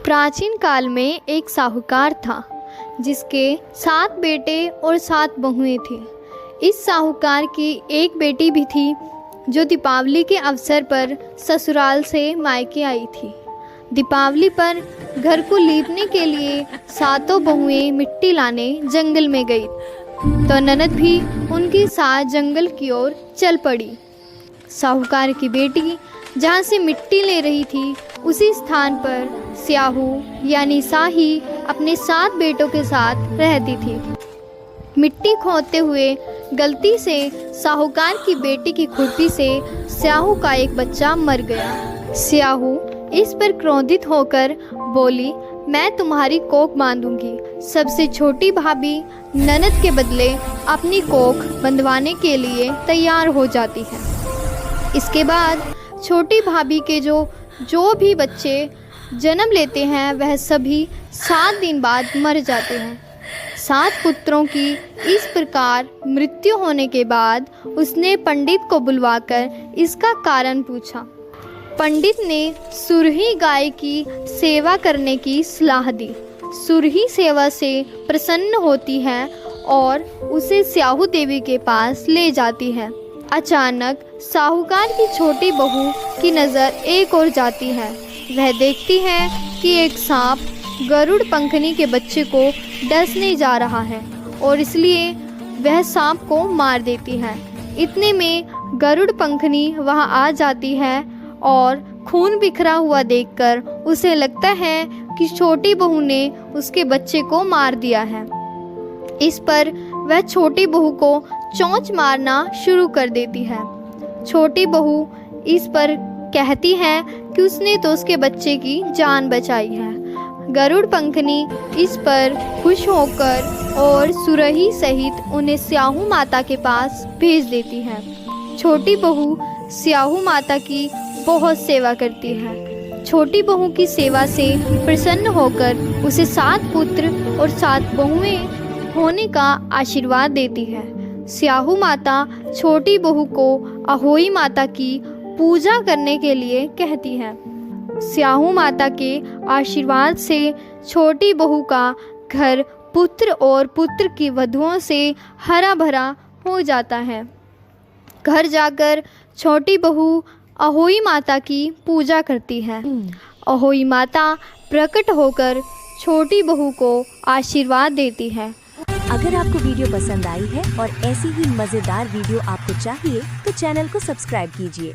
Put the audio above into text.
प्राचीन काल में एक साहूकार था जिसके 7 बेटे और 7 बहुएं थी। इस साहूकार की एक बेटी भी थी जो दीपावली के अवसर पर ससुराल से मायके आई थी। दीपावली पर घर को लीपने के लिए 7 बहुएं मिट्टी लाने जंगल में गई तो ननद भी उनके साथ जंगल की ओर चल पड़ी। साहूकार की बेटी जहाँ से मिट्टी ले रही थी उसी स्थान पर स्याहू यानी साही अपने 7 बेटों के साथ रहती थी। मिट्टी खोदते हुए गलती से साहूकार की बेटी की खुरपी से स्याहू का एक बच्चा मर गया। स्याहू इस पर क्रोधित होकर बोली, मैं तुम्हारी कोख बांधूंगी। सबसे छोटी भाभी ननद के बदले अपनी कोख बंधवाने के लिए तैयार हो जाती है। इसके बाद छोटी भाभी के जो भी बच्चे जन्म लेते हैं वह सभी 7 दिन बाद मर जाते हैं। 7 पुत्रों की इस प्रकार मृत्यु होने के बाद उसने पंडित को बुलवाकर इसका कारण पूछा। पंडित ने सुरही गाय की सेवा करने की सलाह दी। सुरही सेवा से प्रसन्न होती है और उसे स्याहू देवी के पास ले जाती है। अचानक साहूकार की छोटी बहू की नज़र एक ओर जाती है। वह देखती है कि एक सांप गरुड़ पंखनी के बच्चे को डसने जा रहा है और इसलिए वह सांप को मार देती है। इतने में गरुड़ पंखनी वहां आ जाती है और खून बिखरा हुआ देखकर उसे लगता है कि छोटी बहू ने उसके बच्चे को मार दिया है। इस पर वह छोटी बहू को चोंच मारना शुरू कर देती है। छोटी बहू इस पर कहती है कि उसने तो उसके बच्चे की जान बचाई है। गरुड़ पंखनी इस पर खुश होकर और सुरही सहित उन्हें स्याहू माता के पास भेज देती है। छोटी बहू स्याहू माता की बहुत सेवा करती है। छोटी बहू की सेवा से प्रसन्न होकर उसे 7 पुत्र और 7 बहुएं होने का आशीर्वाद देती है। स्याहू माता छोटी बहू को अहोई माता की पूजा करने के लिए कहती है। स्याहू माता के आशीर्वाद से छोटी बहू का घर पुत्र और पुत्र की वधुओं से हरा भरा हो जाता है। घर जाकर छोटी बहू अहोई माता की पूजा करती है। अहोई माता प्रकट होकर छोटी बहू को आशीर्वाद देती है। अगर आपको वीडियो पसंद आई है और ऐसी ही मजेदार वीडियो आपको चाहिए तो चैनल को सब्सक्राइब कीजिए।